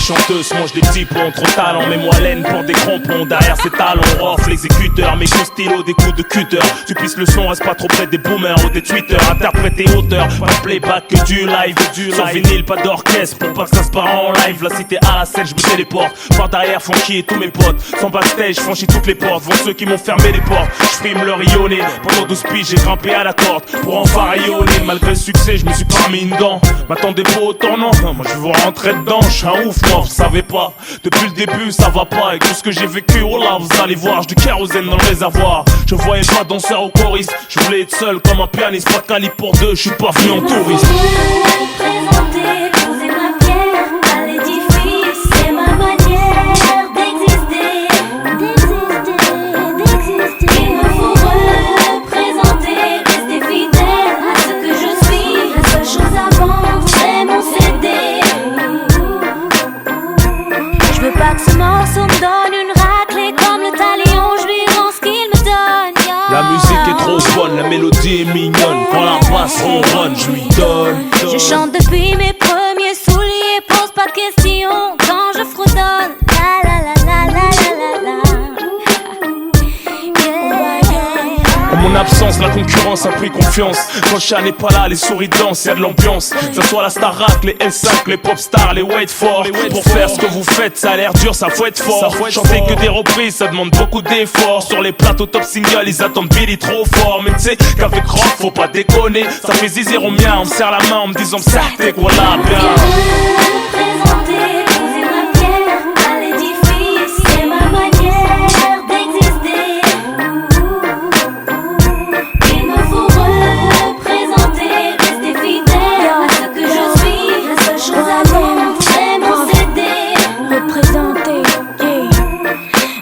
chanteuse mange des petits ponts, trop talent. Mets-moi laine pour des crampons. Derrière ses talons, off l'exécuteur. Mes coups stylo, des coups de cutter. Tu pisses le son, reste pas trop près des boomers ou des tweeters. Interprète et auteur, pas de playback que du live. Sans vinyle, pas d'orchestre pour pas que ça se part en live. La cité à la scène, je me téléporte. Par derrière, Funky et tous mes potes. Sans backstage, franchis toutes les portes. Vont ceux qui m'ont fermé les portes. J'frime le rayonné. Pendant 12 piges, j'ai grimpé à la corde pour enfin rayonner. Malgré le succès, je me suis pas mis une dent. M'attendez pas au tournant, moi je veux rentrer dedans. J'suis un ouf, moi, vous savez pas. Depuis le début, ça va pas. Avec tout ce que j'ai vécu, oh là, vous allez voir. J'ai du kérosène dans le réservoir. Je voyais pas danseur ou choriste. Je voulais être seul comme un pianiste. Pas de calibre pour deux, je suis pas venu en touriste. Présenter, poser ma pierre à l'édifice, c'est ma manière d'exister. Il me faut représenter, rester fidèle à ce que je suis. La seule chose à vendre, c'est mon CD. Je veux pas que ce morceau me donne une raclée comme le talion, je lui rends ce qu'il me donne. La musique est trop bonne, la mélodie est mignonne. Quand la basse ronronne, je lui donne. Je chante depuis mes premiers souliers, pose pas de questions quand je fredonne. La la la la la la la la. En mon absence, la concurrence a pris confiance. Quand le chat n'est pas là, les souris dansent, y'a de l'ambiance. Que ce soit la Starac, les L5, les Popstars, les Wait For. Pour faire ce que vous faites, ça a l'air dur, ça faut être fort. Chanter que des reprises, ça demande beaucoup d'efforts. Sur les plateaux top single, ils attendent Billy trop fort. Mais tu sais qu'avec rock, faut pas déconner. Ça fait zizir au mien, on me serre la main en me disant certes, voilà bien. Représenter, poser ma pierre à l'édifice, c'est ma manière d'exister. Il me faut représenter, rester fidèle à ce que je suis. La seule chose à vendre, c'est mon CD.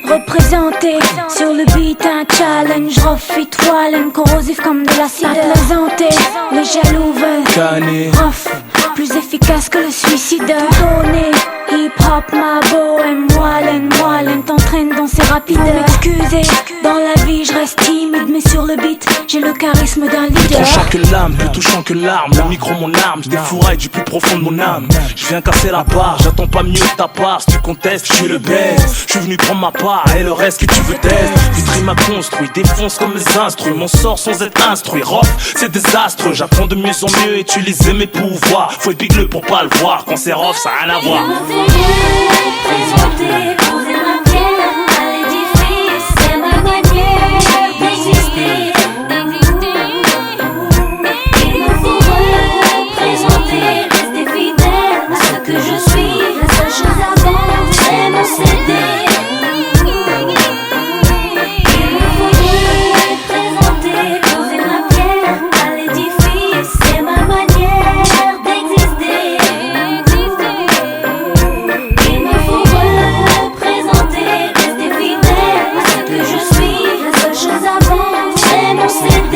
Représenter sur le beat un challenge, rough it wallen, corrosif comme de l'acide. À plaisanter, les jaloux veulent Cané. rough, plus efficace que le suicide. Donner, hip hop, ma bohème, moellen, t'entraîne dans ces rapides. M'excuser, dans la vie je reste timide, mais sur le beat, j'ai le charisme d'un leader. Tranchant que l'âme, plus touchant que l'arme. Le micro mon arme, je défouraille du plus profond de mon âme. Je viens casser la barre, j'attends pas mieux de ta part. Si tu contestes, je suis le best. Je suis venu prendre ma part et le reste que tu veux tester. Vitry m'a construit, défonce comme mes instruits. Mon sort sans être instruit, rock c'est désastreux. J'apprends de mieux en mieux, utiliser mes pouvoirs. Faut être bigleux pour pas le voir, quand c'est rough ça a rien à voir. Représenter, poser ma pierre à l'édifice, c'est ma manière d'exister. Il me faut représenter, rester fidèle à ce que je suis. La seule chose à vendre, c'est mon CD. Il me faut représenter, poser ma pierre à l'édifice, c'est ma manière d'exister. Il me faut représenter, rester fidèle à ce que je suis. La seule chose à vendre, c'est mon CD.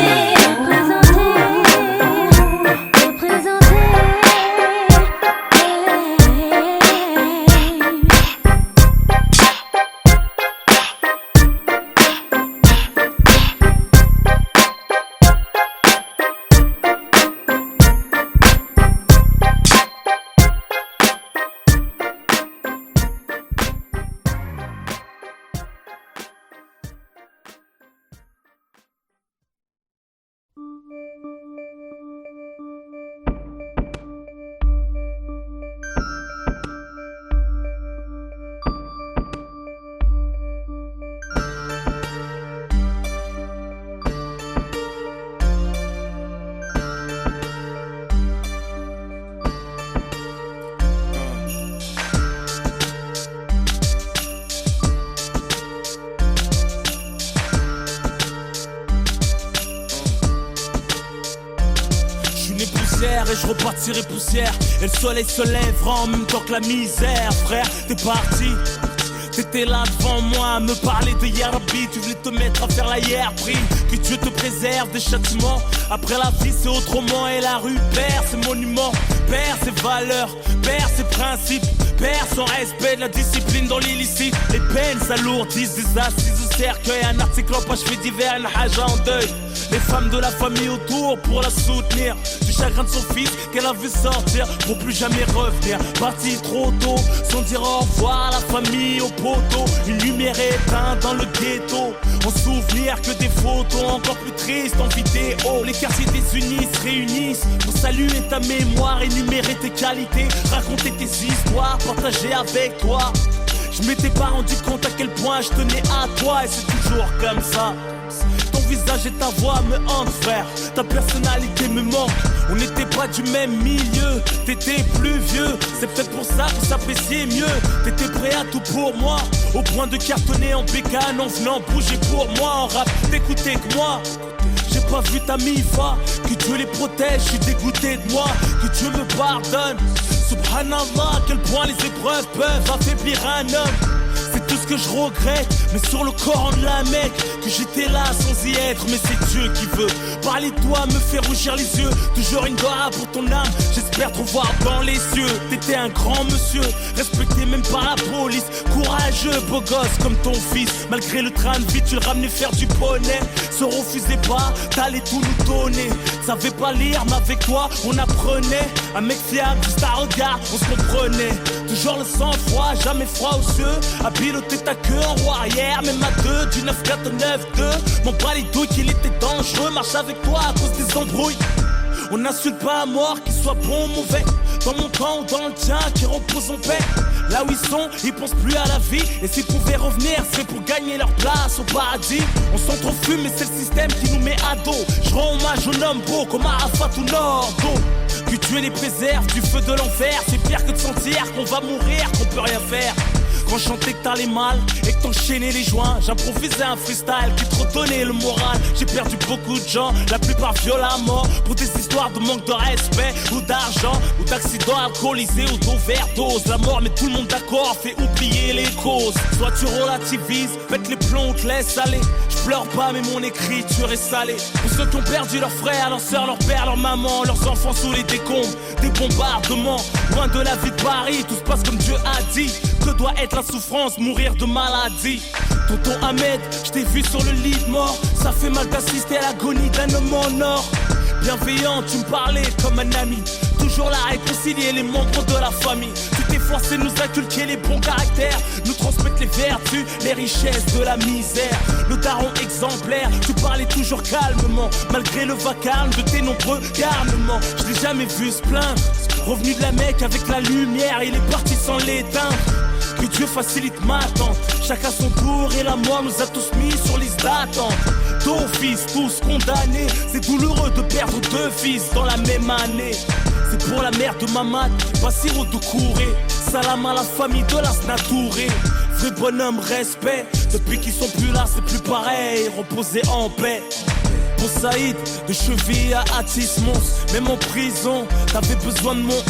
Et je repartirai poussière. Et le soleil se lèvera en même temps que la misère. Frère, t'es parti, t'étais là devant moi à me parler de Yarabi. Tu voulais te mettre à faire la hier prime. Que Dieu te préserve des châtiments. Après la vie c'est autrement. Et la rue perd ses monuments, perd ses valeurs, perd ses principes, père sans respect de la discipline dans l'illicite. Les peines s'alourdissent, des assises au cercueil. Un article en page fait divers, une haja en deuil. Les femmes de la famille autour pour la soutenir. Du chagrin de son fils qu'elle a vu sortir pour plus jamais revenir. Parti trop tôt, sans dire au revoir à la famille, au poteau. Une lumière éteinte dans le ghetto. En souvenir que des photos encore plus tristes en vidéo. Les quartiers désunis se réunissent pour saluer ta mémoire, énumérer tes qualités, raconter tes histoires, partager avec toi. Je m'étais pas rendu compte à quel point je tenais à toi et c'est toujours comme ça. Ton visage et ta voix me hantent, frère. Ta personnalité me manque. On n'était pas du même milieu. T'étais plus vieux. C'est peut-être pour ça qu'on s'appréciait mieux. T'étais prêt à tout pour moi, au point de cartonner en bécane, en venant bouger pour moi. En rap, t'écoutais que moi. J'ai pas vu ta mifa. Que Dieu les protège, je suis dégoûté de moi. Que Dieu me pardonne. Subhanallah, à quel point les épreuves peuvent affaiblir un homme. C'est tout ce que je regrette, mais sur le Coran de la Mecque, que j'étais là sans y être, mais c'est Dieu qui veut. Parler de toi me fait rougir les yeux. Toujours une doigt pour ton âme, j'espère te voir dans les yeux. T'étais un grand monsieur, respecté même par la police. Courageux, beau gosse comme ton fils. Malgré le train de vie, tu le ramenais faire du poney. Se refusait pas, t'allais tout nous donner. Savais pas lire, mais avec toi, on apprenait. Un mec fiable, juste à regard, on se comprenait. Toujours le sang-froid, jamais froid aux yeux. À piloter ta queue en roue arrière, même à deux, du 9-4 au 9-2. Mon pas les douilles qu'il était dangereux, marche avec toi à cause des embrouilles. On n'insulte pas à mort, qu'il soit bon ou mauvais. Dans mon camp ou dans le tien, qui repose en paix. Là où ils sont, ils pensent plus à la vie. Et s'ils pouvaient revenir, c'est pour gagner leur place au paradis. On s'entrefume, mais c'est le système qui nous met à dos. Je rends hommage aux hommes beaux comme Arafat ou Nordo. Que Dieu les préserve du feu de l'enfer. C'est pire que de sentir qu'on va mourir, qu'on peut rien faire. Quand je chantais que t'allais mal et que t'enchaînais les joints, j'improvisais un freestyle qui te redonnait le moral. J'ai perdu beaucoup de gens, la plupart violemment, pour des histoires de manque de respect ou d'argent, ou d'accidents alcoolisés ou d'overdose. La mort met tout le monde d'accord, fait oublier les causes. Soit tu relativises, pète les plombs, te laisse aller. Je pleure pas mais mon écriture est salée. Pour ceux qui ont perdu leurs frères, leurs sœurs, leurs pères, leurs mamans, leurs enfants sous les décombres des bombardements. Loin de la vie de Paris, tout se passe comme Dieu a dit. Que doit être la souffrance, mourir de maladie. Tonton Ahmed, je t'ai vu sur le lit de mort. Ça fait mal d'assister à l'agonie d'un homme en or. Bienveillant, tu me parlais comme un ami. Toujours là à réconcilier les membres de la famille. Tu t'es forcé de nous inculquer les bons caractères, nous transmettre les vertus, les richesses de la misère. Le daron exemplaire, tu parlais toujours calmement, malgré le vacarme de tes nombreux garnements. Je l'ai jamais vu se plaindre. Revenu de la Mecque avec la lumière, il est parti sans l'éteindre. Que Dieu facilite ma attente. Chacun son tour et la mort nous a tous mis sur liste d'attente. D'office, tous condamnés. C'est douloureux de perdre deux fils dans la même année. C'est pour la mère de Mamad, Bassirou Doucouré. Salam à la famille de la Snatouré. Vrai bonhomme, respect. Depuis qu'ils sont plus là, c'est plus pareil. Reposer en paix. Pour Saïd, de cheville à Atis Mons, même en prison, t'avais besoin de mon 11.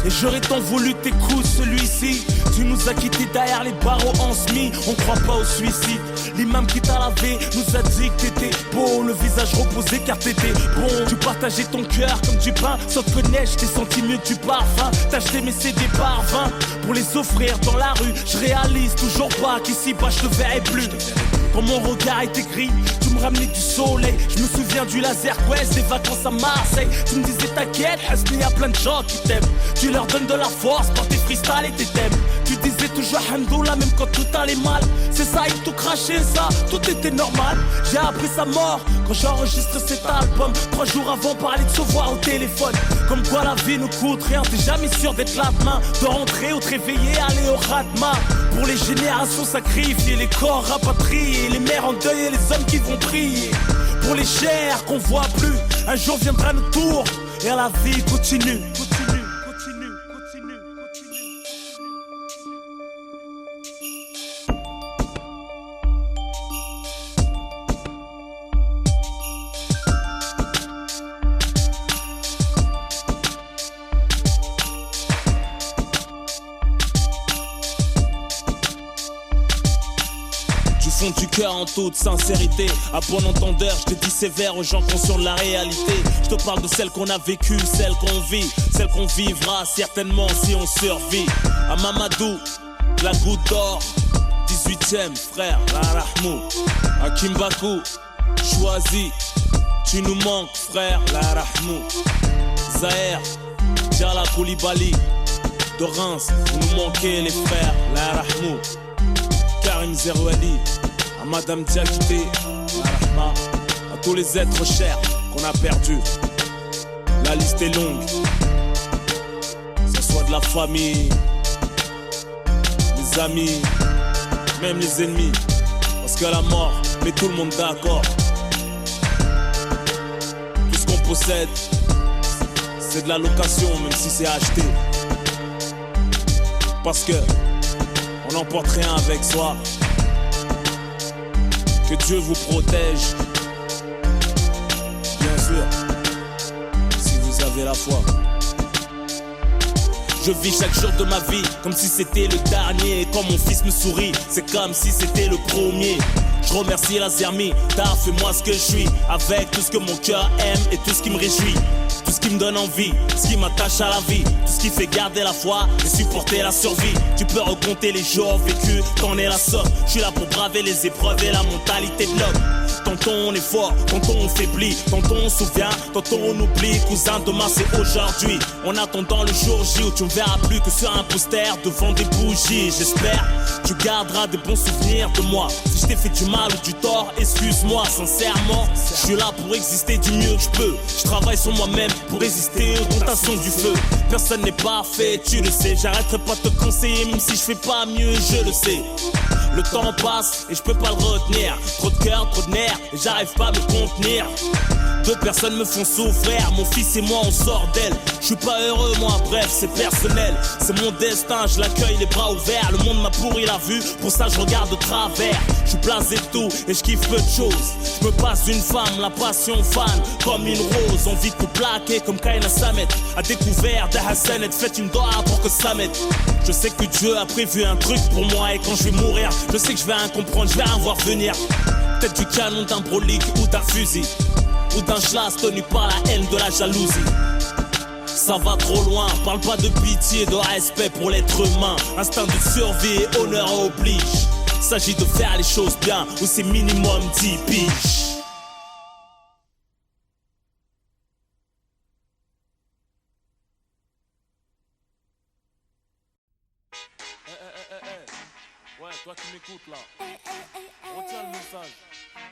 Et j'aurais tant voulu que t'écoutes celui-ci. Tu nous as quittés derrière les barreaux en semi. On croit pas au suicide. L'imam qui t'a lavé nous a dit que t'étais beau, le visage reposé car t'étais bon. Tu partageais ton cœur comme du pain, sans te connaître, j't'ai senti mieux que du parfum. T'as acheté mes CD par 20 pour les offrir dans la rue. Je réalise toujours pas qu'ici bas je te verrai plus. Quand mon regard était gris, tu me ramenais du soleil. Je me souviens du laser quest, des vacances à Marseille. Tu me disais t'inquiète, il y a plein de gens qui t'aiment. Tu leur donnes de la force par tes freestyles et tes thèmes. Tu disais toujours Hamdoullah même quand tout allait mal. C'est ça, il tout craché, ça, tout était normal. J'ai appris sa mort quand j'enregistre cet album. 3 jours avant, parler de se voir au téléphone. Comme quoi la vie ne coûte rien, t'es jamais sûr d'être là demain. De rentrer ou te réveiller, aller au Radma. Pour les générations sacrifiées, les corps rapatriés, les mères en deuil et les hommes qui vont prier. Pour les chairs qu'on voit plus, un jour viendra notre tour. Et la vie continue. fond du cœur en toute sincérité. À bon entendeur, je te dis sévère aux gens conscients de la réalité. Je te parle de celle qu'on a vécue, celle qu'on vit, celle qu'on vivra certainement si on survit. À Mamadou, la goutte d'or, 18ème frère, la Rahmou. À Kimbaku, choisi, tu nous manques frère, la Rahmou. Zahir, Djala Koulibaly, de Reims, vous nous manquez les frères, la Rahmou. Karim Zerouali, à Madame Diakité, la Rahma. À tous les êtres chers qu'on a perdus. La liste est longue, que ce soit de la famille, des amis, même les ennemis. Parce que la mort met tout le monde d'accord. Tout ce qu'on possède, c'est de la location, même si c'est acheté. Parce que on n'emporte rien avec soi. Que Dieu vous protège. Bien sûr, si vous avez la foi. Je vis chaque jour de ma vie comme si c'était le dernier. Et quand mon fils me sourit, c'est comme si c'était le premier. Je remercie la Zermi d'avoir fait moi ce que je suis. Avec tout ce que mon cœur aime et tout ce qui me réjouit. Tout ce qui me donne envie, ce qui m'attache à la vie. Tout ce qui fait garder la foi et supporter la survie. Tu peux recompter les jours vécus, t'en es la somme. Je suis là pour braver les épreuves et la mentalité de l'homme. Tantôt on est fort, tantôt on faiblit, tantôt on se souvient, tantôt on oublie. Cousin, demain c'est aujourd'hui. En attendant le jour J où tu me verras plus que sur un poster devant des bougies. J'espère tu garderas des bons souvenirs de moi. Si je t'ai fait du mal ou du tort, excuse-moi sincèrement. Je suis là pour exister du mieux que je peux. Je travaille sur moi-même pour résister aux tentations du feu. Personne n'est parfait, tu le sais. J'arrêterai pas de te conseiller même si je fais pas mieux, je le sais. Le temps passe et je peux pas le retenir. Trop de cœur, trop de nerfs et j'arrive pas à me contenir. Deux personnes me font souffrir, mon fils et moi on sort d'elle. Je suis pas heureux moi, bref c'est personnel. C'est mon destin, je l'accueille les bras ouverts. Le monde m'a pourri la vue, pour ça je regarde de travers. Je suis blasé de tout et je kiffe peu de choses. Je me passe d'une femme, la passion fan, comme une rose. Envie de te plaquer comme Kaina Samet. À découvert de Hassan et faites une doha pour que ça m'aide. Je sais que Dieu a prévu un truc pour moi. Et quand je vais mourir, je sais que je vais rien comprendre, je vais rien voir venir. Peut-être du canon d'un brolique ou d'un fusil, ou d'un schlass tenu par la haine de la jalousie. Ça va trop loin, parle pas de pitié, de respect pour l'être humain. Instinct de survie et honneur oblige. S'agit de faire les choses bien, ou c'est minimum 10 piges. Ouais, toi qui m'écoutes là, retiens le message.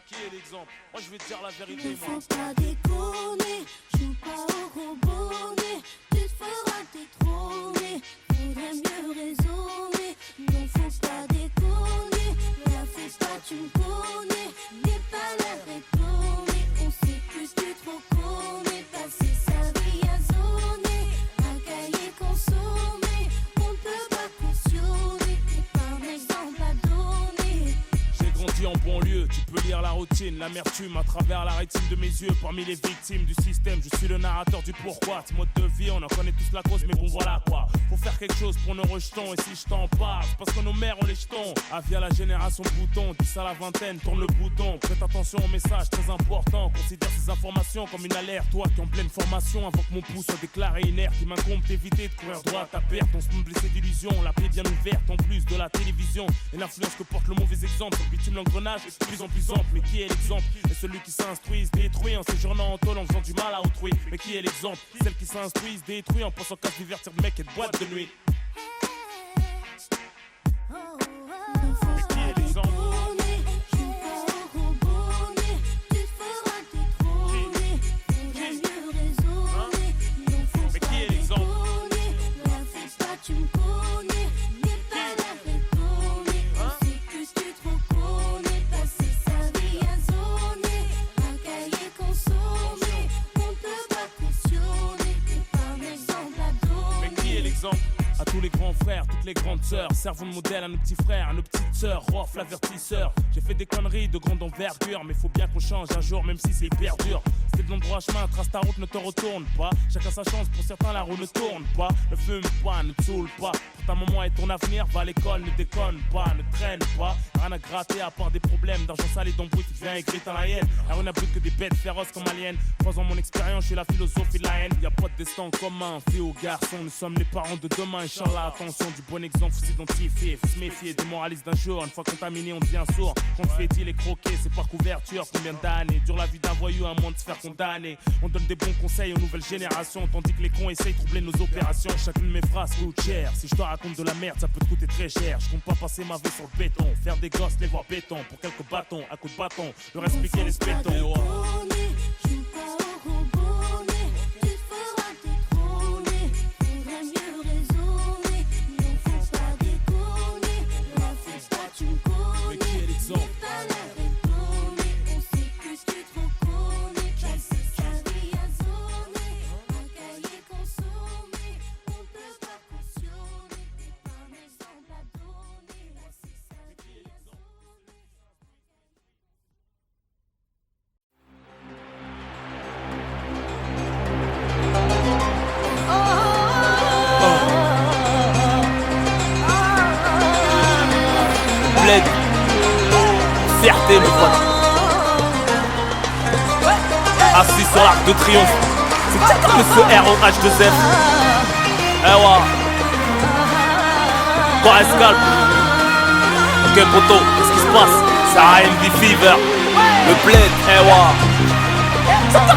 Qui est l'exemple? Moi je vais te dire la vérité, moi. Ne faut pas déconner, joue pas au robonnet. Tu te feras détrôner, faudrait mieux raisonner. Non, faut pas déconner, la fais pas, tu me connais. N'aie pas l'air étonné, on s'écuse, tu trop connais. Passer sa vie à zoner, un cahier consommé. On ne peut pas cautionner, t'es pas un exemple à donner. J'ai grandi en banlieue, tu peux lire la routine, l'amertume à travers la rétine de mes yeux. Parmi les victimes du système, je suis le narrateur du pourquoi. Ce mode de vie, on en connaît tous la cause, mais bon voilà quoi. Faut faire quelque chose pour nos rejetons, et si je t'en parle, c'est parce que nos mères ont les jetons. Avis à la génération bouton, 10 à la vingtaine, tourne le bouton. Prête attention au message très important, considère ces informations comme une alerte. Toi qui en pleine formation, avant que mon pouce soit déclaré inerte, il m'incombe d'éviter de courir droit à ta perte. On se me blessé d'illusions, la plaie bien ouverte, en plus de la télévision. Et l'influence que porte le mauvais exemple, sur le bitume l'engrenage est de plus en plus ample. Mais qui est l'exemple? Et celui qui s'instruit se détruit en séjournant en tôle, en faisant du mal à autrui. Mais qui est l'exemple? Celle qui s'instruit se détruit en pensant qu'à se divertir de mecs et de boîtes de nuit. À tous les grands frères, toutes les grandes sœurs, servons de modèle à nos petits frères, à nos petites sœurs, Rof l'avertisseur. J'ai fait des conneries de grande envergure, mais faut bien qu'on change un jour, même si c'est hyper dur. C'était le long droit chemin, trace ta route, ne te retourne pas. Chacun sa chance, pour certains la roue ne tourne pas. Ne fume pas, ne te saoule pas. Pour ta maman et ton avenir, va à l'école, ne déconne pas, ne traîne pas. Rien à gratter à part des problèmes d'argent sale et d'embrouille, tu deviens aigri dans la haine. Alors on n'a plus que des bêtes féroces comme aliens. 3 ans mon expérience, je suis la philosophie de la haine. Y'a pas de destin en commun, fille ou garçon, nous sommes les parents de demain. Inch'Allah, attention, du bon exemple, faut s'identifier, faut se méfier des moralistes d'un jour. Une fois contaminé, on devient sourd. Quand on fait deal et croquer, c'est par couverture. Combien d'années dure la vie d'un voyou, à moins de se faire condamner. On donne des bons conseils aux nouvelles générations, tandis que les cons essayent de troubler nos opérations. Chacune de mes phrases coûte cher. Si je te raconte de la merde, ça peut te coûter très cher. Je compte pas passer ma vie sur le béton, faire des gosses, les voir béton. Pour quelques bâtons, à coups de bâton, leur expliquer les spétons. Fierté mes potes. Assis sur l'arc de triomphe. C'est peut-être Monsieur ROH2F. Eh ouais. Quoi escalpe. Ok poto, qu'est-ce qui se passe? C'est AMD Fever. Le bled, eh ouais.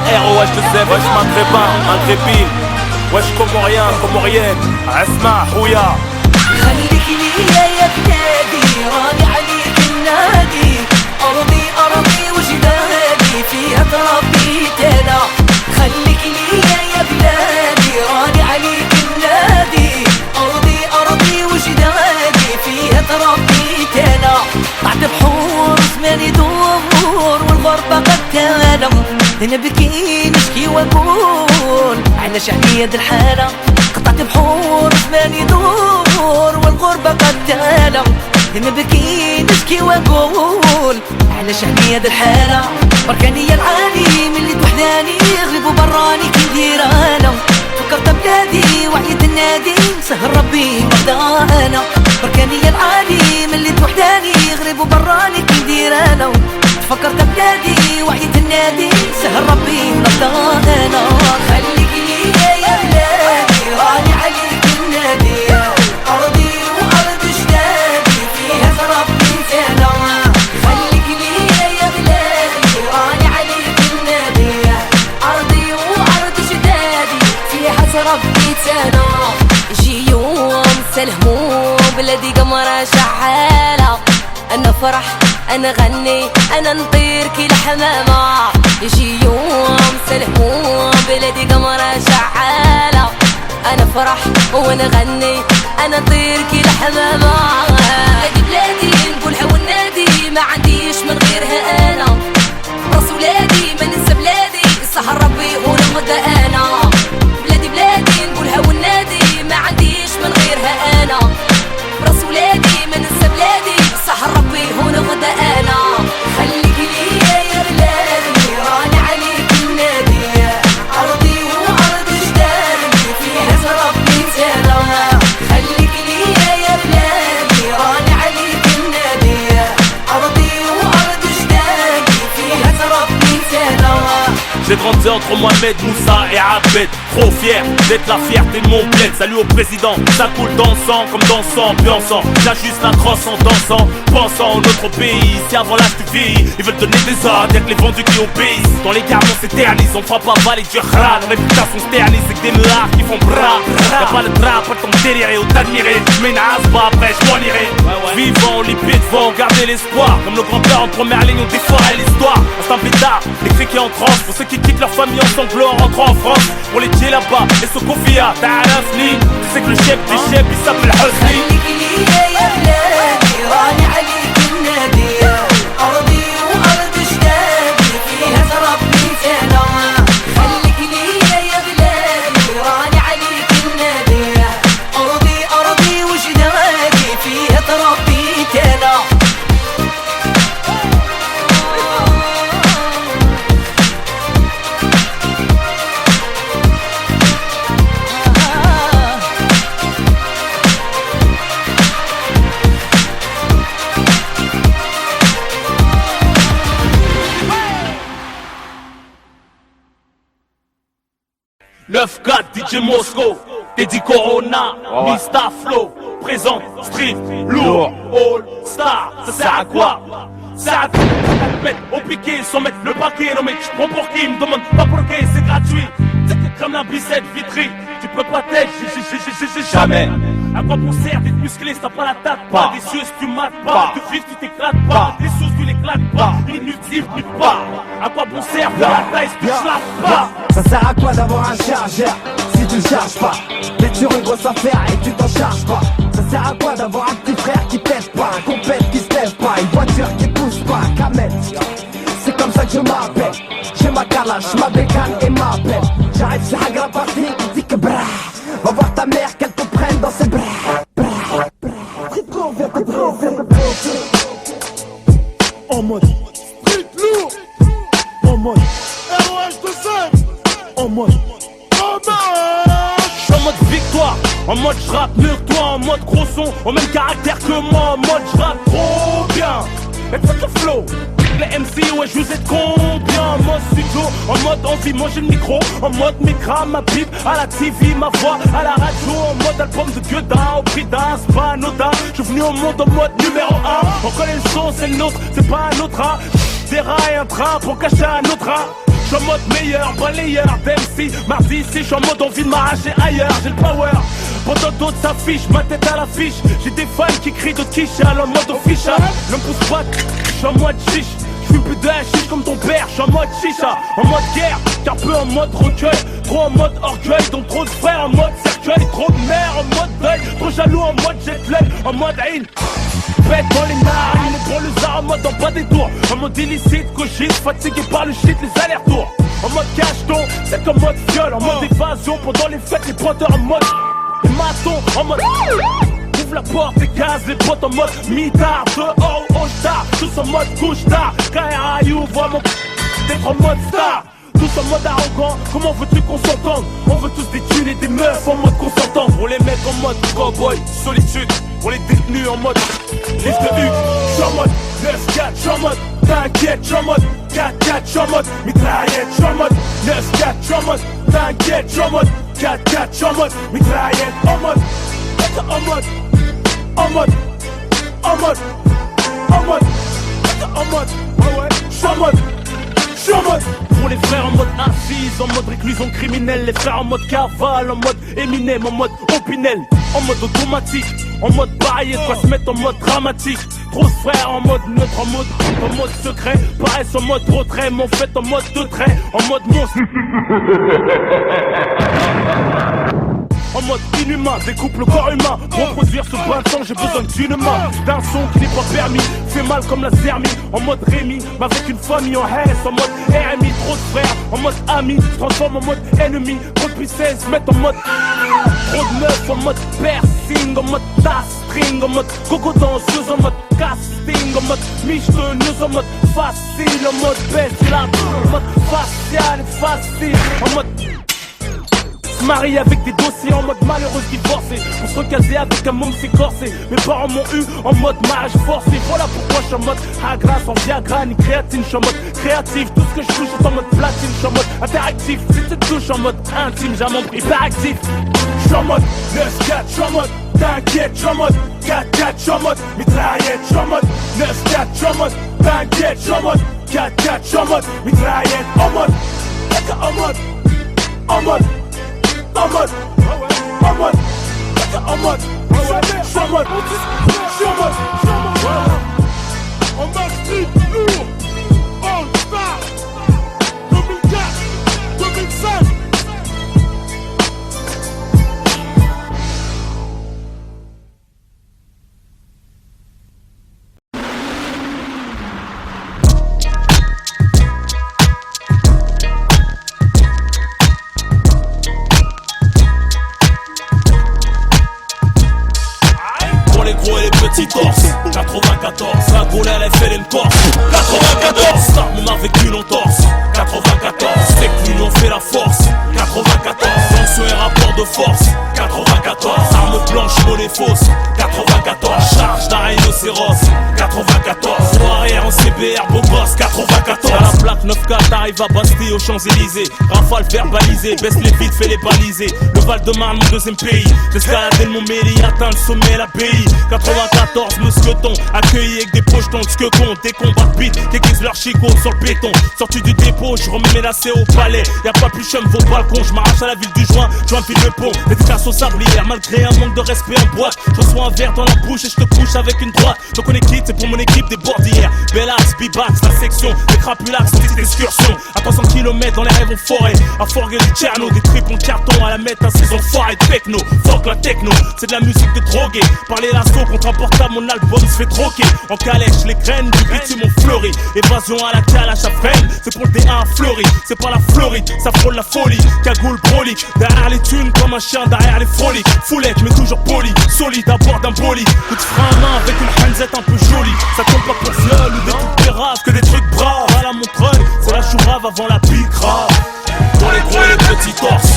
C'est ROH2F, wesh maghrébin, maghrébine. Wesh comorien, اسمع خويا. خليك ليا يا بلادي راني عليك النادي أرضي وجدادي فيها تربيت أنا خليك ليا يا بلادي راني عليك النادي أرضي وجدادي فيها تربيت أنا طلعت بحور زمان يدور والغربة قد تالم نبكي نشكي ونقول على شعبية الحالة قطعت بحور زمان يدور والغربة قد تالم نبكي نشكي ونقول على شعبية الحالة بركاني العالي من اللي توحداني غلبوا براني كي ندير انا فكرت بلادي وعيت النادي سهل ربي مرضى انا بركاني العالي من اللي توحداني غلبوا براني كي ندير انا فكرت بلادي وعيت النادي سهل ربي مرضى انا خليك ليا يا بلادي راني عليك النادي أرضي وأرض جدادي فيها تربيت أنا خليك ليا يا بلادي راني عليك النادي أرضي وأرض جدادي فيها تربيت أنا يجي يوم سلهمو بلادي قمرة شعالة أنا فرح أنا غني أنا نطير كي الحمامة يجي يوم سلهمو بلادي قمرة شعالة أنا فرح وأنا غني أنا طير كي الحمامة بلادي نقولها والنادي ما عنديش من غيرها أنا راس ولادي ما ننسى بلادي سهر ربي ونغدا أنا بلادي نقولها والنادي ما عنديش من غيرها أنا راس ولادي ما ننسى بلادي سهر ربي ونغدا أنا خليك ليا يا بلادي راني عليك النادي أرضي وأرض جدادي فيها تربيت أنا خليك ليا يا بلادي راني عليك النادي أرضي وأرض جدادي فيها تربيت أنا J'ai grandi entre Mohamed, Moussa et Abed. Trop fier d'être la fierté de mon bled. Salut au président, ça coule dans le sang comme dans le sang, ambiançant. J'ajuste la crosse en dansant, pensant au notre pays. Si avant l'âge tu vieillis, ils veulent donner des ordres, y'a que les vendus qui obéissent. Dans les carmons s'éternisent, on fera pas valer du khra. La réputation s'éternise, c'est que des meurs qui font bras. Y'a pas le drap, pas le temps de délirer ou d'admirer. J'mets une asba, après j'm'en irai. Vivant, les pieds devant, garder l'espoir. Comme nos grands-pères en première ligne, on déforait l'histoire. Instant pétard, les cris qui en transe. Pour ceux qui quittent leur famille en sanglots en rentrant en France. Pour les tiers là-bas, et Sokofia, تعرفني. Tu sais que le chef des chefs, il s'appelle Hosni. خليك ليا يا بلادي راني عليك النادي أرضي وأرض جدادي فيها تربيت أنا خليك ليا يا بلادي راني عليك النادي أرضي وجدادي فيها تربيت أنا 9-4, DJ Mosco, Teddy Corona, Mista Flow, présent, street, lourd, all star, ça sert à quoi? Ça te mettre au piqué sans mettre le paquet. Non mais tu prends pour qui? Me demande pas pour qui, c'est gratuit. C'est comme la bicette vitrie. Tu peux pas t'aider, jamais. À quoi bon sert d'être musclé si t'as pas la tête? Pas des cieux si tu mates pas. De vivre tu t'éclates pas. Des sous tu l'éclates pas. Inutile tu pas. À quoi bon sert faire la taille si tu slaves pas? Ça sert à quoi d'avoir un chargeur si tu le charges pas? T'es sur une grosse affaire et tu t'en charges pas. Ça sert à quoi d'avoir un petit frère qui pète pas, un compète qui se lève pas, une voiture qui pousse pas, Kamel. C'est comme ça que je m'appelle. J'ai ma calache, ma bécane et ma pelle. J'arrive sur Hagra Party, qui dit que brah. Va voir ta mère qu'elle te prenne dans ses bras. En mode street lourd. En mode ROH2C. En mode J'suis en mode victoire, en mode j'rappe mieux que toi, en mode gros son, au même caractère que moi, en mode j'rappe trop bien. Et fuck le flow, les MC, ouais je vous aide combien? En mode studio, en mode envie, moi j'ai le micro. En mode micra, ma pipe, à la TV, ma voix, à la radio. En mode album de Gueudin, au prix d'un, c'est pas anodin. J'suis venu au monde en mode numéro 1. On connaît le son, c'est le nôtre, c'est pas un autre rat. Des rats et un train pour cacher un autre rat. J'suis en mode meilleur, balayeur d'MC. Mardi ici, j'suis en mode envie de m'arracher ailleurs. J'ai le power, pendant d'autres s'affichent, ma tête à l'affiche. J'ai des fans qui crient, d'autres qui chialent en mode official. Ne me pousse pas, j'suis en mode chiche. J'fume plus de hashish comme ton père, j'suis en mode chicha. En mode guerre, car peu en mode recueil. Trop en mode orgueil, donc trop de frères en mode cercueil. Trop de mères en mode deuil, trop jaloux en mode jet lag. En mode haine, pète dans les narines, les gros lézards en mode en bas des tours. En mode illicite, cochise, fatigué par le shit, les allers-retours. En mode cacheton, c'est en mode viol. En mode évasion, pendant les fêtes, les pointeurs en mode les matons, en mode ouvre la porte, les gaz, les potes en mode mitard. Dehors, au star, tous en mode couche-tard. KRI ouvre mon d'être en mode star. Tous en mode arrogant, comment veux-tu qu'on s'entende? On veut tous des thunes et des meufs en mode consentant. Pour les mecs en mode cowboy, solitude. Pour les détenus en mode liste de Hugues. J'suis en mode 9-4, j'suis en mode t'inquiète, j'suis en mode 4-4, j'suis en mode mitraillette, j'suis en mode 9-4, j'suis en mode t'inquiète, j'suis en mode 4-4, j'suis en mode mitraillette, en mode j'suis en mode pour les frères en mode assise, en mode réclusion criminelle. Les frères en mode cavale, en mode Eminem, en mode Opinel. En mode automatique, en mode bail, quoi se mettre en mode dramatique. Trop de frères en mode neutre, en mode secret. Paraissent en mode retrait, mais en fait en mode de trait. En mode monstre. En mode inhumain, découpe le corps humain. Pour produire ce bain de sang, j'ai besoin d'une main. D'un son qui n'est pas permis, fait mal comme la zermie. En mode Rémi, mais avec une famille en haine. En mode RMI, trop de frères, en mode ami. Se transforme en mode ennemi, trop de puissance, se mettre en mode trop de meufs, en mode piercing, en mode string, en mode coco danseuse, en mode casting, en mode michetonneuse, en mode facile, en mode bestial, en mode facial et facile, en mode marié avec des dossiers en mode malheureuse divorcée. On se recaser avec un môme c'est corsé. Mes parents m'ont eu en mode mariage forcé. Voilà pourquoi je suis en mode Agra sans Viagra ni créatine. Je suis en mode créatif, tout ce que je touche est en mode platine. Je suis en mode interactif, si tu te touches en mode intime. J'ai un membre hyperactif. Je suis en mode 9-4, je suis en mode t'inquiète, je suis en mode 4-4, je suis en mode mitraillette, je suis en mode 9-4, je suis en mode t'inquiète, je suis en mode 4-4, je suis en mode mitraillette, en mode en mode en mode en mode, en mode, en mode, je suis en mode, en mode street lourd, all star, 2004, 2005. Torse 94, un gros LFL et une Corse 94, ça on a vécu l'entorse 94, c'est que l'union fait la force 94, dans ce rapport de de force. 94, arme blanche, monnaie fausse. 94, charge d'un rhinocéros. 94, roue arrière en CBR, beau gosse. 94, à la plaque 9-4, t'arrives à Bastille aux Champs-Élysées. Rafale verbalisée, baisse les vides, fais les baliser. Le Val-de-Marne, mon deuxième pays. J'escaladais le Montmélie, atteint le sommet, l'abbaye. 94, mousqueton, accueilli avec des projetons. Ce que compte, des combats de beat, déguisent leur chicot sur le béton. Sorti du dépôt, je remets menacé au palais. Y'a pas plus chum vos balcons, je m'arrache à la ville du joint, file le pont, dédicace au sablière. Malgré un manque de respect en boîte, je reçois un verre dans la bouche et je te couche avec une droite. Donc on est quitte, c'est pour mon équipe des bordières. Bellax, Bibax, la section, des crapulax, petite excursion. À 300 km dans les rêves en forêt. À Forguer du Tcherno, des tripes en carton à la mettre à saison foirée de techno. Fuck la techno, c'est de la musique de drogué. Parler l'assaut contre un portable, mon album se fait troquer. En calèche, les graines du bitume ont fleuri. Évasion à la calache à freine, c'est pour le D1 fleuri. C'est pas la Floride, ça frôle la folie. Cagoule brolique, derrière les thunes comme un chien derrière les froliques. Foulette mais toujours poli, solide à bord d'un bolide. Coup de frein à main avec une hanzette un peu jolie. Ça tombe pas pour viol ou des trucs péraves, que des trucs braves. À la Montreuil, c'est la chourave avant la pique grave. Pour les gros et les petits torses.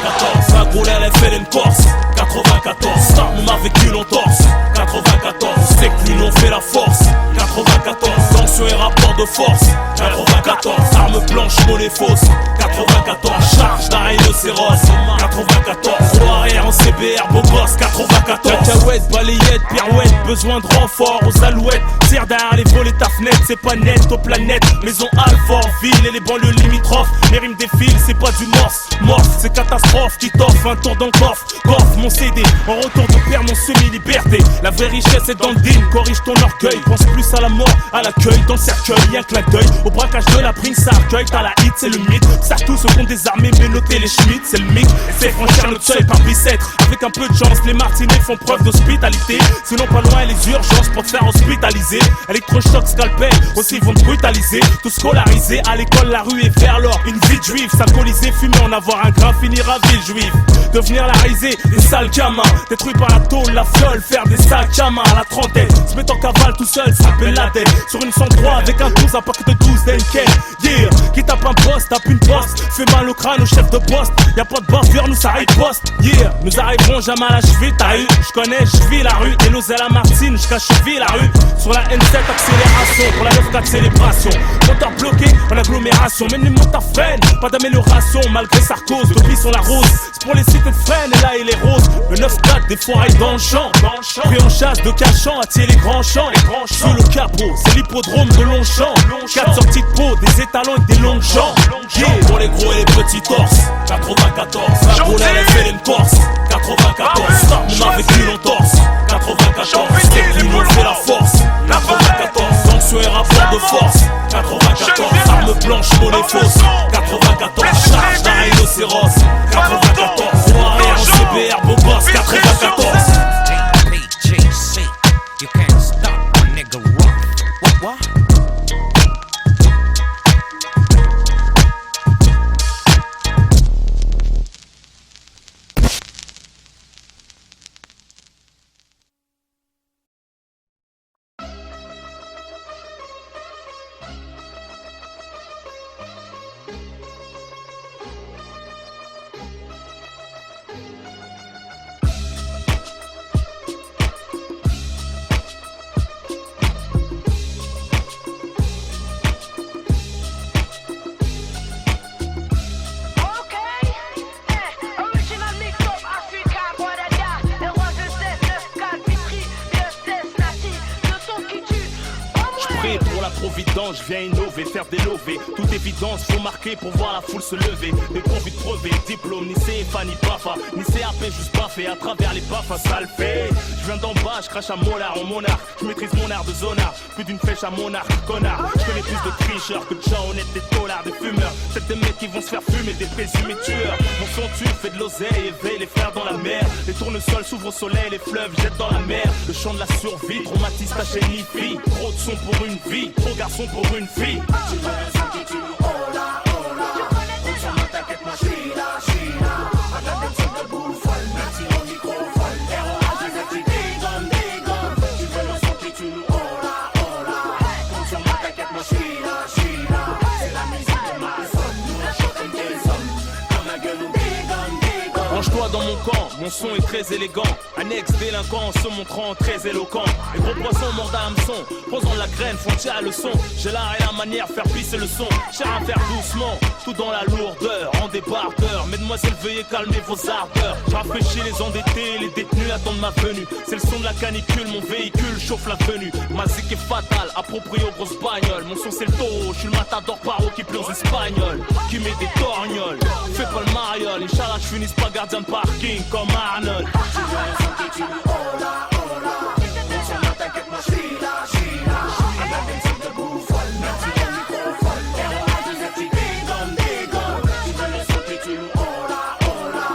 94, ça gros elle fait une Corse. 94, ça on m'a vécu en torse. 94, c'est que l'union fait la force. 94, tension et rapport de force. 94, arme blanche, monnaie fausse. 94, charge d'un rhinocéros. 94, roue arrière en CBR, beau gosse. 94, cacahuète, balayette, pirouette, besoin de renfort aux alouettes. Tire derrière les volets ta fenêtre, c'est pas net aux planètes. Maison Alfort, ville et les banlieues limitrophes. Mes rimes défilent, c'est pas du morse. Morse, c'est catastrophe qui t'offre un tour dans le coffre. Coffre mon CD, en retour de père mon semi-liberté. La vraie richesse est dans le deal, corrige ton orgueil. Pense plus à la mort, à l'accueil, dans le cercueil, y'a que la deuil. Au braquage de la prime, ça accueille, t'as la hit, c'est le mythe. Ça tous au compte des armées, mais noter les schmitts, c'est le mythe. C'est franchir notre seuil par bicêtre. Avec un peu de chance, les martinets font preuve d'hospitalité. Sinon pas loin les urgences pour te faire hospitaliser. Électrochoc, scalpel, aussi vont te brutaliser. Tout scolarisé, à l'école la rue est vers l'or. Une vie de juif, s'alcooliser, fumer, en avoir un grain, finir à ville juive. Devenir la risée, des sales gamins. Détruits par la tôle, la fiole, faire des sacs à main à la trentaine. Se mettre en cavale tout seul, s'appelle la tête. Sur une 103 avec un 12, un paquet de 12 d'Enken. Yeah, qui tape un poste, tape une poste. Fait mal au crâne au chef de poste. Y'a pas de bavure, nous ça riposte. Yeah, nous arriverons jamais à la cheville, t'as eu. J'connais, j'vis la rue. Et l'osé la Martine, j'cache cheville la rue. Sur la N7, accélération. Pour la 9-4, célébration. Moteur bloqué, en agglomération. Même les motards freinent, pas d'amélioration. Malgré Sarkozy, depuis sont la rose. C'est pour les cités de freine, et là il est rose. Le 9-4, des foirailles dans le champ. Pris en chasse de cachant, attirer les grands champs. Sous le capot, c'est l'hippodrome de Longchamp. 4 sorties de peau, des étalons avec des longues jambes. Yeah, pour les gros et les petits torses. 94, la roule elle fait une Corse. 94, on a vécu en torse. 94, c'est l'union fait la force. 94, tension et rapport de force. 94, arme blanche, monnaie fausse. 94, charge d'un rhinocéros. 94, roue arrière en CBR, beau gosse. 94. You can't stop a nigga rock. What? Je viens innover, faire des lovés. Toute évidence, faut marquer pour voir la foule se lever. Des profits de crever, diplôme, ni CFA, ni BAFA, ni CAP, juste baffé à travers les baffes, ça le fait. Je viens d'en bas, je crache à Mollard en monarque. Je maîtrise mon art de zonard, plus d'une flèche à mon arc, connard. Je connais plus de tricheurs que de gens honnêtes, des taulards, des fumeurs. C'est des mecs qui vont se faire fumer, des présumés tueurs. Mon son tue, fait de l'oseille, éveille les frères dans la mer. Les tournesols s'ouvrent au soleil, les fleuves jettent dans la mer. Le chant de la survie, traumatise ta chaîne ni fille. Trop de son pour une vie, trop garçon pour une fille. Tu veux le son qui tue, hola, hola. On s'en va, t'inquiète, moi j'suis là. À ta tête, c'est debout, folle, merci au micro, folle. ROH, je vais des gommes. Tu veux le son qui tue, hola, hola. On s'en va, t'inquiète, moi j'suis là. C'est la musique de ma sonne, nous on chante des hommes. Comme la gueule ou des gommes. Range-toi dans mon camp, mon son est très élégant. Un ex-délinquant se montrant très éloquent. Les gros poissons mordent à hameçon, posant la graine, font tirer le son. J'ai l'art et la manière, faire pisser le son. Cher à faire doucement, tout dans la lourdeur, en débardeur. Mesdemoiselles, veuillez calmer vos ardeurs. Je rafraîchis les endettés, les détenus attendent ma venue. C'est le son de la canicule, mon véhicule chauffe la venue. Ma zik est fatale, approprié aux grosses bagnoles. Mon son c'est le taureau, je suis le matador paro qui pleure aux espagnols, qui met des torgnoles. Fais pas le mariole, Inch'Allah je finisse pas gardien de parking comme Arnold. Tu veux un son qui tue, hola, hola. On s'en va, t'inquiète, moi j'suis là, j'suis là. À la benzine debout, folle, merci au microphone. R.O.A. Joseph, tu dégonnes, dégonnes. Tu veux le son qui tue, hola, hola.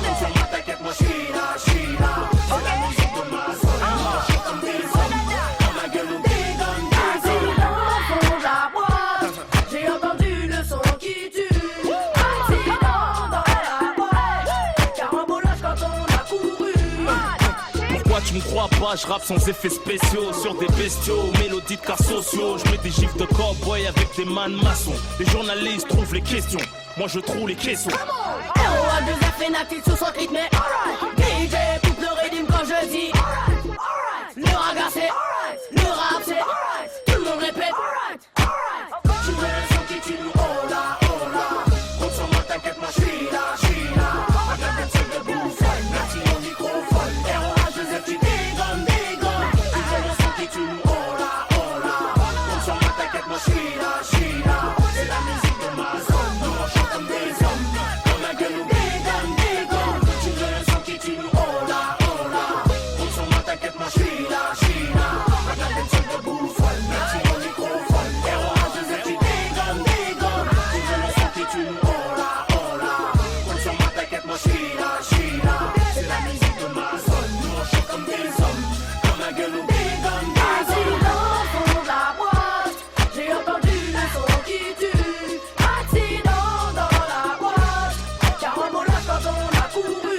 On s'en va, t'inquiète, moi j'suis là, j'suis là. C'est la musique de ma zone. Moi je comme des hommes. Dans ma gueule on dégonne, dégonne. Accident au fond de la boîte, j'ai entendu le son qui tue. Accident dans la boîte, carambolage quand on a couru. Pourquoi tu me crois pas, je rappe sans effets spéciaux. Sur des bestiaux, mélodies de cas sociaux. Je mets des gifs de cowboy avec des man maçons. Les journalistes trouvent les questions, moi je trouve les caissons. R.O.A. 2F et Natil sous son rythme. DJ coupe le rythme quand je dis. Le raga c'est, le rap c'est, tout le monde répète. Tu veux un son qui tue, hola, hola. On s'en va, t'inquiète, moi j'suis là, j'suis là. À la benzine debout, folle, merci au microphone. R.O.A. Joseph, tu dégonnes, dégonnes. Tu veux un son qui tue, hola, hola. On s'en va, t'inquiète, moi j'suis là, j'suis là. C'est la musique de ma zone, nous on chante comme des hommes. Dans ma gueule on dégonne, dégonne. Tu veux un son qui tue, hola, hola. On s'en va, t'inquiète, moi j'suis là, j'suis là. À la benzine debout, folle, merci au microphone. R.O.A. Joseph, tu dégonnes, dégonne. Tu veux le son qui tue, hola, hola. On s'en va, t'inquiète, moi j'suis là, j'suis là. C'est la musique de ma zone, nous on chante comme des hommes. Dans ma gueule on dégonne, dégonne. Accident au fond de la boîte, j'ai entendu le son qui tue. Accident dans la boîte, carambolage quand on a couru.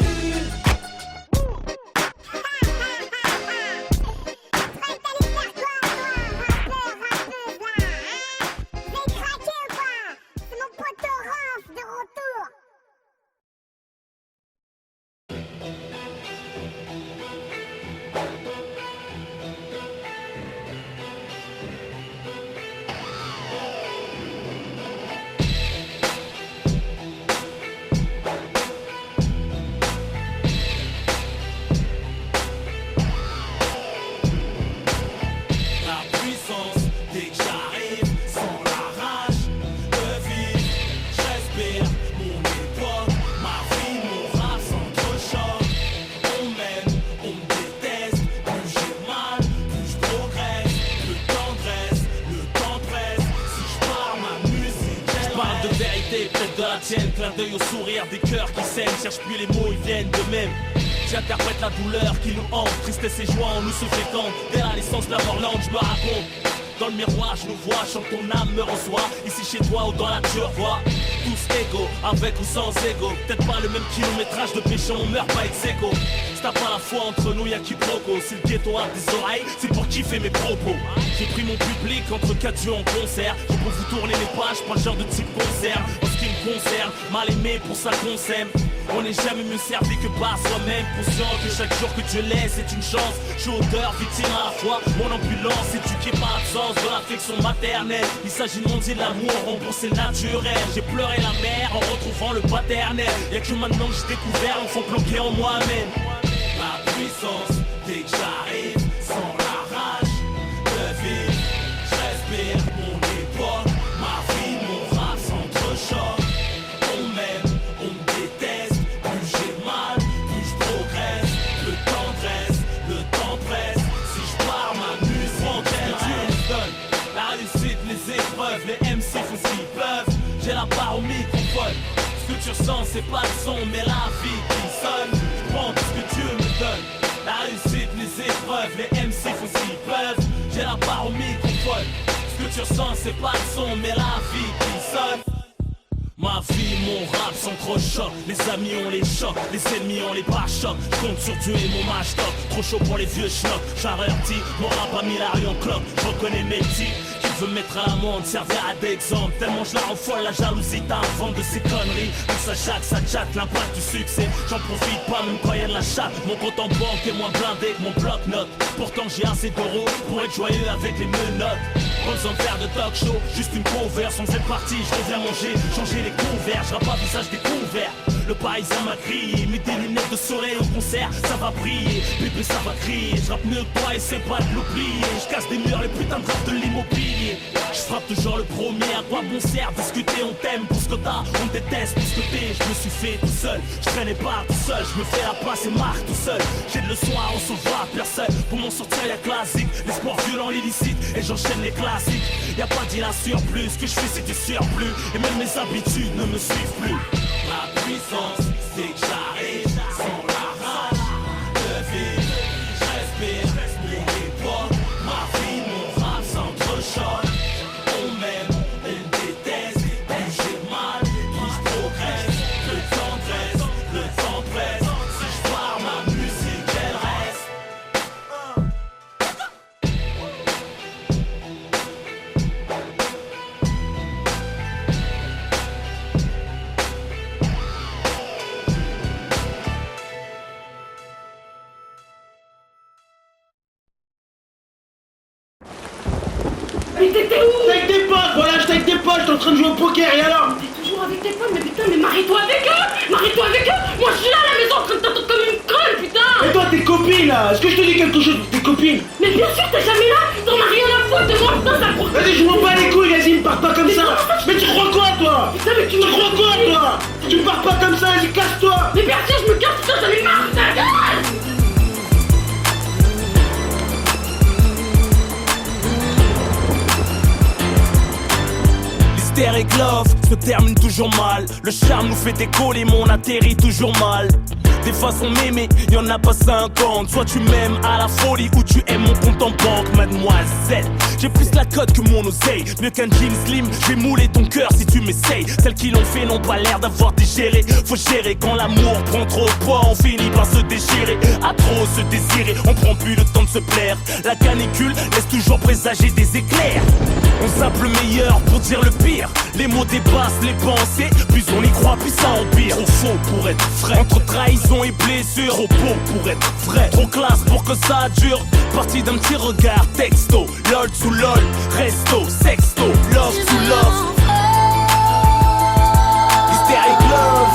La puissance, dès que j'arrive, sans la rage de vivre, je respire mon époque, ma vie, mon rap s'entrechoque. On m'aime, on me déteste, plus j'ai mal, plus je progresse. Le temps presse, si je pars ma musique, je parle de vérité, peut-être de la tienne, clin d'œil au sourire des cœurs qui saignent, cherche plus les mots, ils viennent de même. J'interprète la douleur qui nous hante, tristesse et joie en nous se fécondent. Dès la naissance, la mort lente, je me raconte. Dans le miroir, je nous vois, chante ton âme me reçoit. Ici chez toi ou dans la vois tous égaux, avec ou sans ego. Peut-être pas le même kilométrage de péché, on meurt pas ex aequo. Si t'as pas la foi entre nous, y'a quiproquo. Si le ghetto a des oreilles, c'est pour kiffer mes propos. J'ai pris mon public entre 4 yeux en concert. J'ai pour vous tourner les pages, pas le genre de type concert. En ce qui me concerne, mal aimé pour ça qu'on s'aime. On n'est jamais mieux servi que par soi-même. Conscient que chaque jour que Dieu laisse est une chance. Je suis auteur, victime à la fois. Mon ambulance éduquée par l'absence de l'affection maternelle. Il s'agit de mondier de l'amour, rembourser le naturel. J'ai pleuré la mère en retrouvant le paternel. Y'a que maintenant que j'ai découvert l'enfant bloqué en moi-même. Ma puissance, dès que j'arrive, sans la rage de vivre, je respire mon époque, ma vie, mon rap s'entrechoque. On m'aime, on me déteste, plus j'ai mal, plus je progresse. Le temps presse, si je pars ma musique, Dieu me donne la réussite, les épreuves, les MC font ce qu'ils peuvent. J'ai la barre au microphone, ce que tu ressens c'est pas le son mais la vie qui sonne. Je prends tout ce que Dieu me donne, la réussite, les épreuves, les MC font ce qu'ils peuvent. J'ai la barre au microphone, ce que tu ressens c'est pas le son mais la vie qui sonne. Ma vie, mon rap s'entrechoque. Les amis on les chocs, les ennemis on les pare-chocs. Je compte sur Dieu et mon match top. Trop chaud pour les vieux schnocks. J'avertis, mon rap a mis la rue en cloque. Je reconnais mes types qui veut mettre à l'amende, servira d'exemple. Tellement je la rends folle, la jalousie t'invente de ces conneries. Tout ça chaque, ça chatte, l'impact du succès. J'en profite pas même quand y'a de la chatte. Mon compte en banque est moins blindé que mon bloc-notes. Pourtant j'ai assez d'euros pour être joyeux avec les menottes. Pas besoin de faire de talk show, juste une converse. On faisait partie, je reviens manger, changer les converts. Je pas visage découvert. Le parisien m'a crié, mets des lunettes de soleil au concert, ça va briller, bébé ça va crier. Je rappe mieux que toi et c'est pas de l'oublier. Je casse des murs, les putains de rap de l'immobilier. Je frappe toujours le premier, à quoi bon sert discuter, on t'aime pour ce que t'as, on te déteste pour ce que t'es. Je me suis fait tout seul, je traînais pas tout seul, je me fais la passe et marque tout seul. J'ai de leçons à recevoir, personne pour m'en sortir y'a classique. Les sports violents, illicite et j'enchaîne les classiques. Y'a pas d'île à surplus, ce que je fais c'est du surplus. Et même mes habitudes ne me suivent plus. Ma puissance, c'est que j'arrive sans la rage de vivre. Je respire, mon époque, ma vie, mon rap s'entrechoque. On m'aime, on déteste, plus j'ai mal, plus je progresse. Le temps dresse, le temps presse. Si je pars, ma musique elle reste. Mais t'étais où? J'étais avec tes potes, voilà, j'étais avec tes potes, j'étais en train de jouer au poker et alors? T'es toujours avec tes potes, mais putain, mais marie-toi avec eux! Marie-toi avec eux! Moi je suis là à la maison en train de t'attendre comme une conne, putain! Et toi, tes copines là, est-ce que je te dis quelque chose pour tes copines? Mais bien sûr, t'es jamais là! T'en as rien à foutre de moi, putain, ça court! Vas-y, je m'en bats les couilles, vas-y, me pars pas comme ça! Mais tu crois quoi toi? Putain, mais tu Tu crois quoi toi? Tu pars pas comme ça, vas-y, casse-toi! Mais bien sûr, je me casse, putain, j'en ai marre, putain, gueule! Hystérique love se termine toujours mal. Le charme nous fait décoller, mais on atterrit toujours mal. Des façons m'aimer, y'en a pas 50. Soit tu m'aimes à la folie ou tu aimes mon compte en banque, mademoiselle. J'ai plus la cote que mon oseille. Mieux qu'un jean slim, j'ai moulé ton cœur si tu m'essayes. Celles qui l'ont fait n'ont pas l'air d'avoir digéré. Faut gérer quand l'amour prend trop de poids, on finit par se déchirer. À trop se désirer, on prend plus le temps de se plaire. La canicule laisse toujours présager des éclairs. On zappe le meilleur pour dire le pire. Les mots dépassent les pensées, plus on y croit, plus ça empire. Trop faux pour être vrai, entre trahison et blessure. Trop beau pour être vrai, trop classe pour que ça dure. Parti d'un petit regard, texto, lol sous lol, resto, sexto, love sous love. Hystérique love.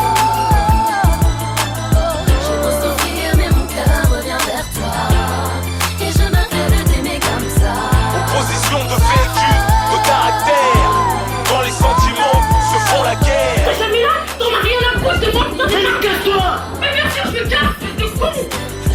J'ai beau souffrir, mais mon cœur revient vers toi. Et je me rêve de t'aimer comme ça. Opposition de vécu, de caractère. Quand les sentiments se font la guerre. T'es jamais là? T'en as rien à foutre de moi, putain, Mais non, casse-toi! mais bien sûr, je me casse, c'est con!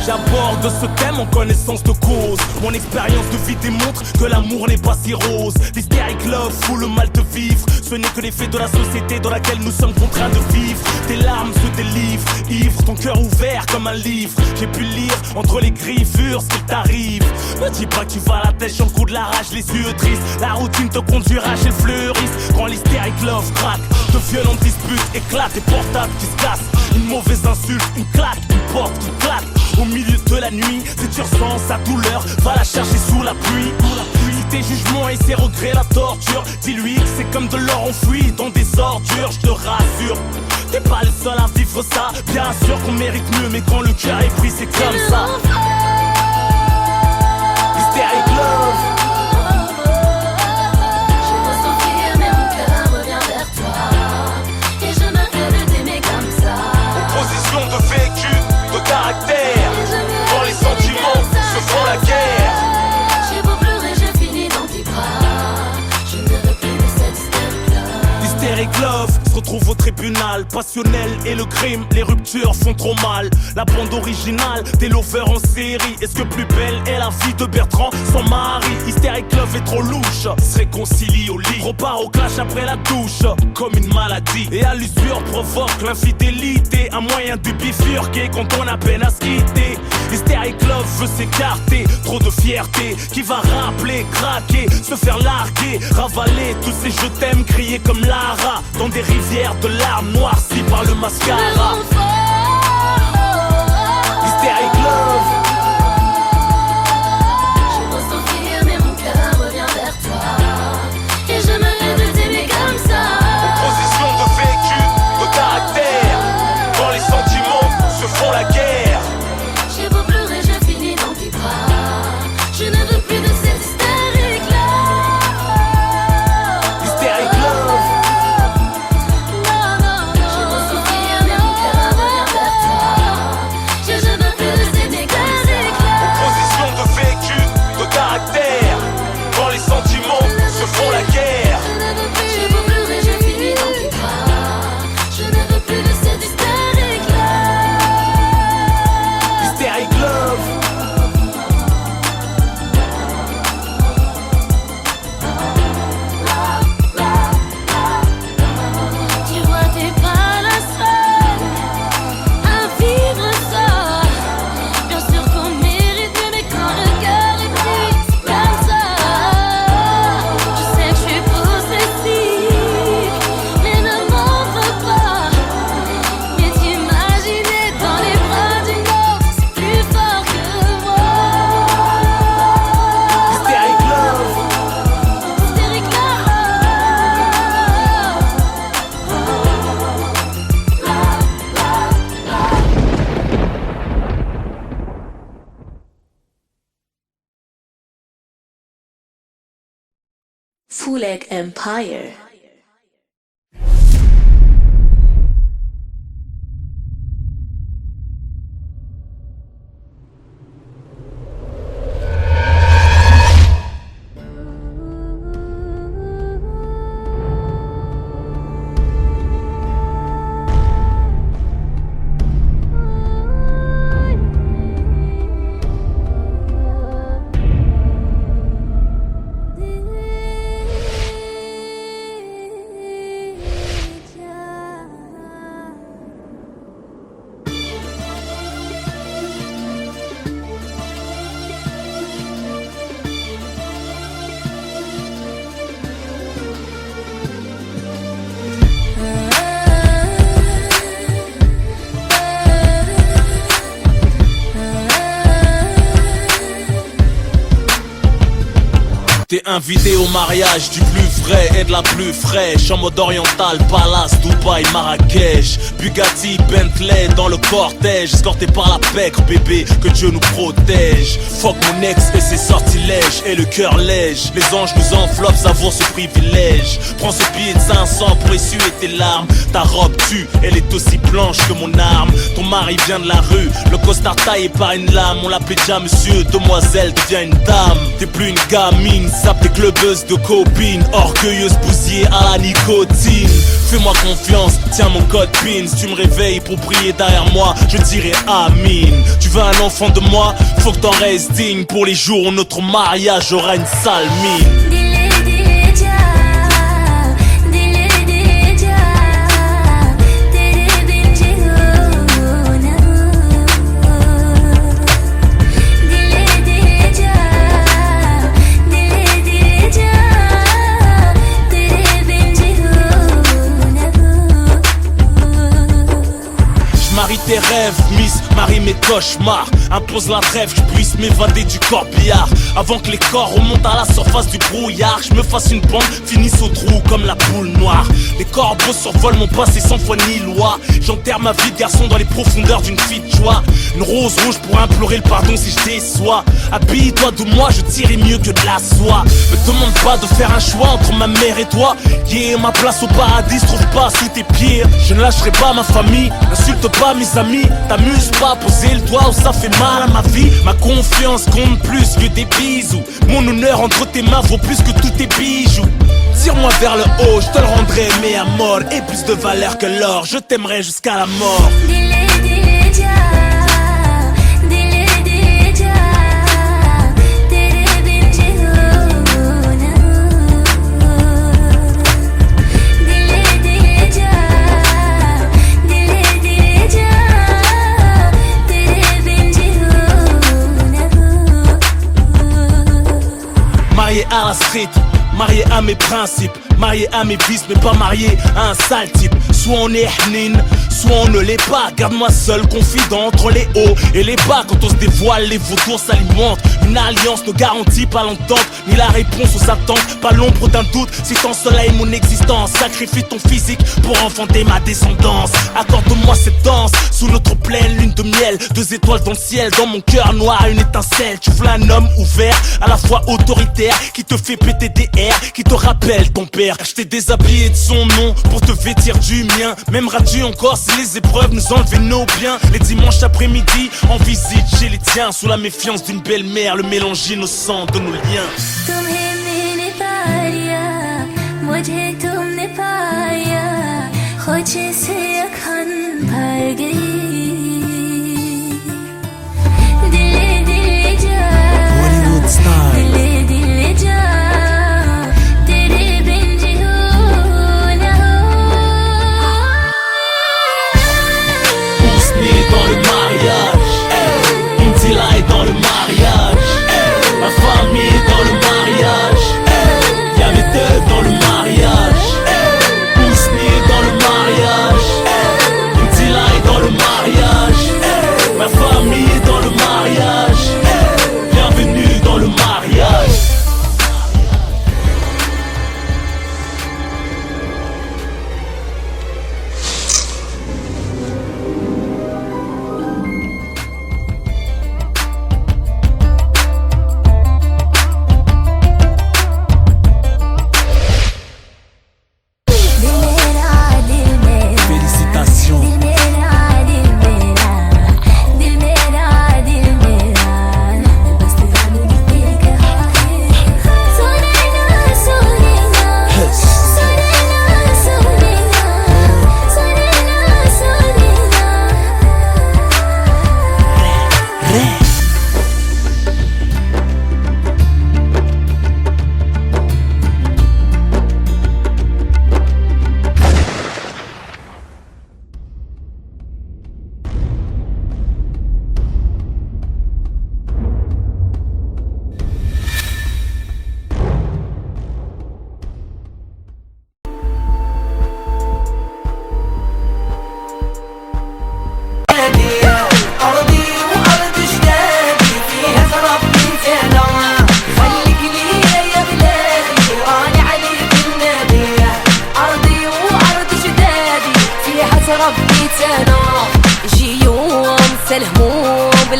J'aborde ce thème en connaissance de cause. Mon expérience de vie démontre que l'amour n'est pas si rose. L'hystérique love fout le mal de vivre. Ce n'est que l'effet de la société dans laquelle nous sommes contraints de vivre. Tes larmes se délivrent, ivre, ton cœur ouvert comme un livre. J'ai pu lire entre les griffures ce qu'il t'arrive. Me dis pas que tu vas à la tête sur le coup de la rage, les yeux tristes. La routine te conduira chez le fleuriste. Quand l'hystérique love craque, de violentes disputes éclatent, des portables qui se cassent. Une mauvaise insulte, une claque, une porte qui claque. Au milieu de la nuit, si tu ressens sa douleur, va la chercher sous la pluie. Si tes jugements et ses regrets la torture, dis-lui que c'est comme de l'or enfoui dans des ordures, je te rassure. T'es pas le seul à vivre ça, bien sûr qu'on mérite mieux, mais quand le cœur est pris, c'est comme ça. Hystérique love. J'ai beau souffrir, mais mon cœur revient vers toi. Et je me rêve de t'aimer comme ça. Opposition de vécu, de caractère. Quand les sentiments se font la guerre. J'ai beau pleurer, je finis dans tes bras. Je ne veux plus de cette hystérique-là. Hystérique love se retrouve au tribunal. Passionnel et le crime, les ruptures font trop mal. La bande originale des lovers en série. Est-ce que plus belle est la vie de Bertrand sans mari? Hystérique love est trop louche, se réconcilie au lit, repart au clash après la douche, comme une maladie. Et à l'usure provoque l'infidélité, un moyen de bifurquer quand on a peine à se quitter. Hystérique love veut s'écarter, trop de fierté qui va rappeler, craquer, se faire larguer, ravaler tous ces je t'aime criés comme Lara dans des rivières de larmes noircies par le mascara. Hystérique love. J'ai beau souffrir, mais mon cœur revient vers toi. Kulek Empire. T'es invité au mariage du plus vrai et de la plus fraîche. En mode oriental, Palace, Dubaï, Marrakech. Bugatti, Bentley dans le cortège. Escorté par la pègre, bébé, que Dieu nous protège. Fuck mon ex et ses sortilèges. Et le cœur lège, les anges nous enveloppent, savoure ce privilège. Prends ce billet de 500 pour essuyer tes larmes. Ta robe tue, elle est aussi blanche que mon arme. Ton mari vient de la rue, le costard taillé par une lame. On l'appelait déjà monsieur, demoiselle devient une dame. T'es plus une gamine, sape des clubeuses de copines, orgueilleuse bousillée à la nicotine. Fais-moi confiance, tiens mon code PIN. Si tu me réveilles pour prier derrière moi, je dirai Amin. Tu veux un enfant de moi, faut que t'en restes digne. Pour les jours où notre mariage aura une sale mine. Marie tes rêves, Miss, marie mes cauchemars. Impose la trêve, que je puisse m'évader du corbillard. Avant que les corps remontent à la surface du brouillard. Je me fasse une bande, finisse au trou comme la poule noire. Les corbeaux survolent mon passé sans foi ni loi. J'enterre ma vie de garçon dans les profondeurs d'une fille de joie. Une rose rouge pour implorer le pardon si je déçois. Habille-toi de moi, je tirerai mieux que de la soie. Me demande pas de faire un choix entre ma mère et toi. Yeah, ma place au paradis se trouve pas sous tes pieds. Je ne lâcherai pas ma famille, n'insulte pas mes amis. T'amuses pas, poser le doigt où ça fait mal à ma vie. Ma confiance compte plus que des bisous. Mon honneur entre tes mains vaut plus que tous tes bijoux. Tire-moi vers le haut, je te le rendrai mais à mort. Et plus de valeur que l'or, je t'aimerai jusqu'à la mort. Marié à la street, marié à mes principes, marié à mes vices mais pas marié à un sale type. Soit on est hnin, soit on ne l'est pas. Garde-moi seul, confident entre les hauts et les bas. Quand on se dévoile, les vautours s'alimentent. Une alliance ne garantit pas l'entente, ni la réponse aux attentes. Pas l'ombre d'un doute, si t'ensoleilles mon existence. Sacrifie ton physique pour enfanter ma descendance. Accorde-moi cette danse, sous notre pleine lune de miel. 2 étoiles dans le ciel, dans mon cœur noir une étincelle. Tu veux un homme ouvert, à la fois autoritaire, qui te fait péter des airs, qui te rappelle ton père. Je t'ai déshabillé de son nom pour te vêtir du mien. M'aimeras-tu encore si les épreuves nous enlevaient nos biens? Les dimanches après-midi, en visite chez les tiens. Sous la méfiance d'une belle-mère, le mélange innocent de nos liens. Hollywood style. Dans le mariage, Indila est dans le mariage, ma famille est dans le mariage, y'a mes deux dans le mariage, Ousni est dans le mariage, Indila est dans le mariage.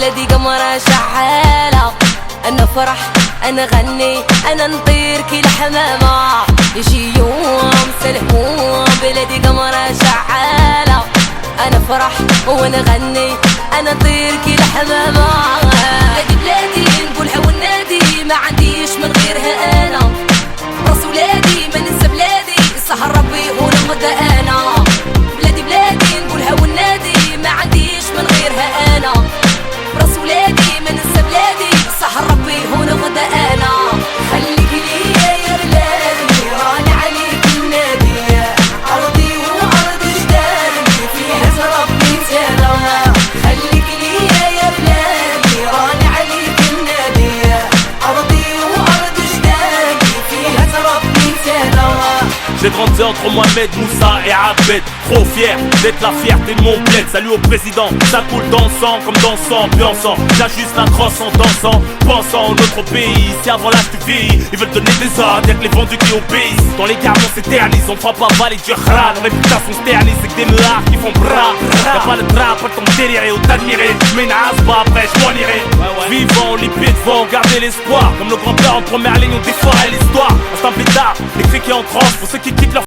بلدي قمرة شعالة. أنا فرح أنا غني أنا نطير كي الحمامة. يجي يوم سلموا بلدي قمرة شعالة. أنا فرح وأنا غني أنا نطير كي الحمامة. بلادي بلادي نقولها والنادي ما عنديش من غيرها أنا. راس ولادي ما ننسى بلادي سهر ربي ونغدا أنا. بلادي بلادي نقولها والنادي ما عنديش من غيرها أنا. راس ولادي ما ننسى بلادي سهر ربي ونغدا أنا. خليك ليا يا بلادي راني عليك النادي. أرضي وأرض جدادي فيها ربي تلا. خليك ليا يا بلادي راني عليك النادي. أرضي وأرض جدادي فيها ربي تلا. J'ai grandi entre Mohamed, Moussa et Abed. Trop fier d'être la fierté de mon bled. Salut au président, ça coule dans le sang comme dans son ambiançant. J'ajuste la crosse en dansant, pensant au notre pays. Si avant l'âge tu vieillis, ils veulent donner des ordres, y'a que les vendus qui obéissent. Dans les gardes on s'éternise, on frappe à balle et du râle. Réputation se ternise, c'est que des meulards qui font bras. Y'a pas le drap, pas ton délire et t'admirer. Mais n'as pas après, j'm'en irai. Vivant, lippé devant, garder l'espoir. Comme nos grands-pères en première ligne, on déforait l'histoire. Instant pétard, les cris qui en transe pour ceux qui quittent leur